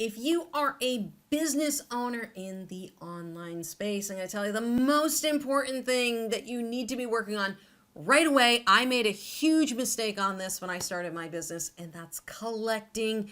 if you are a business owner in the online space, I'm going to tell you the most important thing that you need to be working on right away. I made a huge mistake on this when I started my business, and that's collecting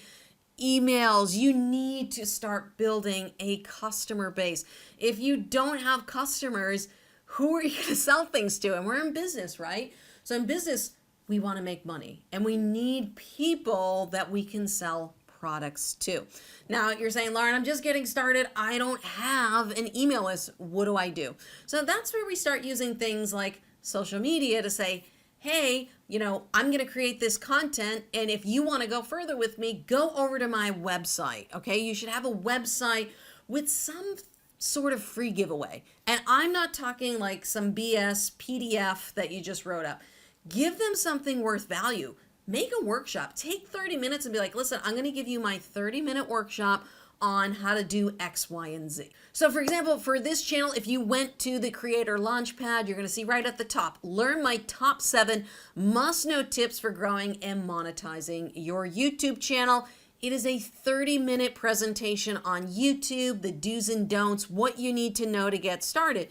emails. You need to start building a customer base. If you don't have customers, who are you going to sell things to? And we're in business, right? So in business, we want to make money, and we need people that we can sell products to. Now you're saying, Lauren, I'm just getting started. I don't have an email list. What do I do? So that's where we start using things like social media to say, hey, I'm going to create this content. And if you want to go further with me, go over to my website. Okay. You should have a website with some sort of free giveaway. And I'm not talking like some BS PDF that you just wrote up. Give them something worth value. Make a workshop. Take 30 minutes and be like, listen, I'm going to give you my 30-minute workshop on how to do X, Y, and Z. So for example, for this channel, if you went to the Creator Launchpad, you're going to see right at the top, learn my top 7 must-know tips for growing and monetizing your YouTube channel. It is a 30-minute presentation on YouTube, the do's and don'ts, what you need to know to get started.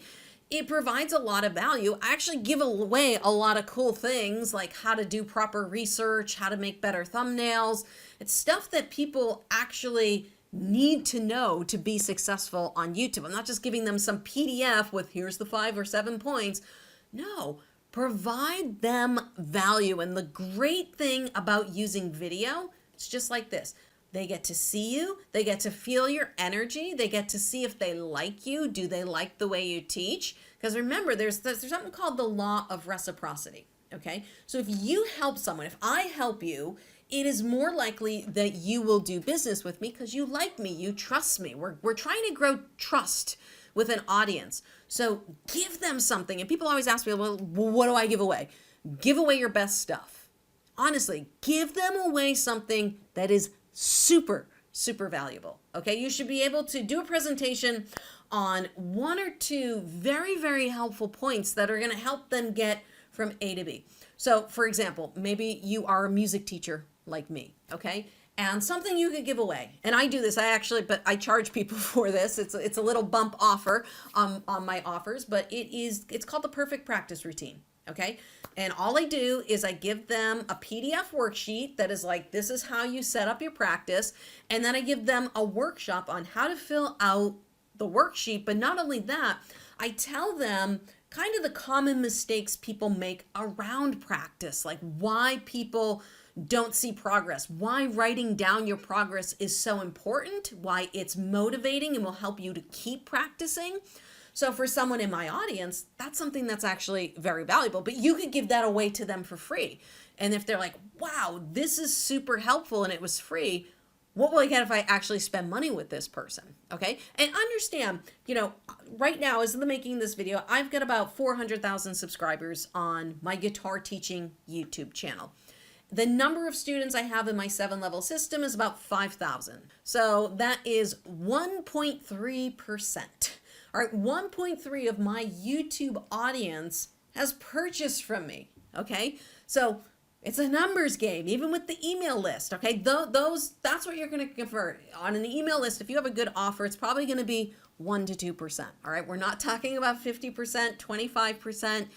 It provides a lot of value. I actually give away a lot of cool things like how to do proper research, how to make better thumbnails. It's stuff that people actually need to know to be successful on YouTube. I'm not just giving them some PDF with here's the 5 or 7 points. No, provide them value. And the great thing about using video, it's just like this. They get to see you, they get to feel your energy, they get to see if they like you, do they like the way you teach? Because remember, there's something called the law of reciprocity, okay? So if you help someone, if I help you, it is more likely that you will do business with me because you like me, you trust me. We're trying to grow trust with an audience. So give them something. And people always ask me, well, what do I give away? Give away your best stuff. Honestly, give them away something that is super, super valuable. Okay, you should be able to do a presentation on 1 or 2 very, very helpful points that are going to help them get from A to B. So for example, maybe you are a music teacher like me, okay? And something you could give away. And I do this, but I charge people for this. It's a little bump offer on my offers, but it's called the perfect practice routine. Okay. And all I do is I give them a PDF worksheet that is like, this is how you set up your practice. And then I give them a workshop on how to fill out the worksheet. But not only that, I tell them kind of the common mistakes people make around practice, like why people don't see progress, why writing down your progress is so important, why it's motivating and will help you to keep practicing. So for someone in my audience, that's something that's actually very valuable, but you could give that away to them for free. And if they're like, wow, this is super helpful and it was free, what will I get if I actually spend money with this person? Okay. And understand, right now as I'm making this video, I've got about 400,000 subscribers on my guitar teaching YouTube channel. The number of students I have in my 7-level system is about 5,000. So that is 1.3%. All right, 1.3 of my YouTube audience has purchased from me, okay? So it's a numbers game, even with the email list, okay? That's what you're gonna convert. On an email list, if you have a good offer, it's probably gonna be 1 to 2%, all right? We're not talking about 50%, 25%.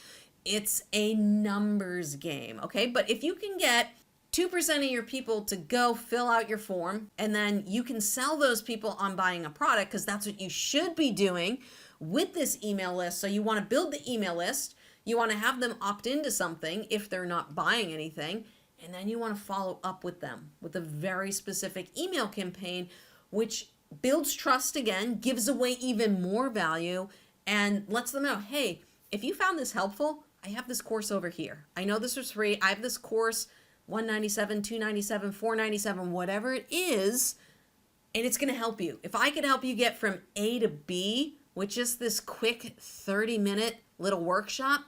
It's a numbers game, okay? But if you can get 2% of your people to go fill out your form, and then you can sell those people on buying a product, because that's what you should be doing with this email list. So you want to build the email list, you want to have them opt into something if they're not buying anything, and then you want to follow up with them with a very specific email campaign, which builds trust again, gives away even more value, and lets them know, hey, if you found this helpful, I have this course over here. I know this was free. I have this course, $197, $297, $497, whatever it is, and it's going to help you. If I could help you get from A to B with just this quick 30-minute little workshop,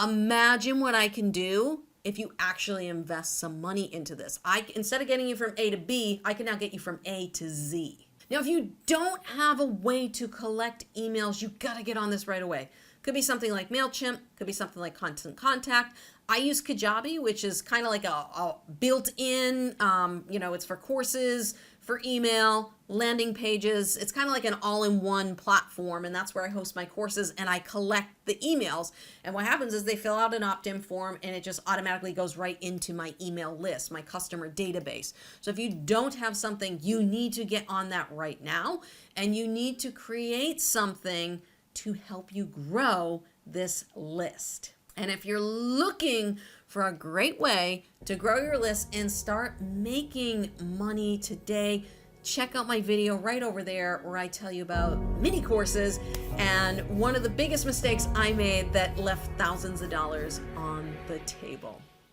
imagine what I can do if you actually invest some money into this. Instead of getting you from A to B, I can now get you from A to Z. Now, if you don't have a way to collect emails, you got to get on this right away. Could be something like MailChimp, could be something like Constant Contact. I use Kajabi, which is kind of like a built-in, it's for courses, for email, landing pages. It's kind of like an all-in-one platform, and that's where I host my courses and I collect the emails. And what happens is they fill out an opt-in form and it just automatically goes right into my email list, my customer database. So if you don't have something, you need to get on that right now, and you need to create something to help you grow this list. And if you're looking for a great way to grow your list and start making money today, check out my video right over there where I tell you about mini courses and one of the biggest mistakes I made that left thousands of dollars on the table.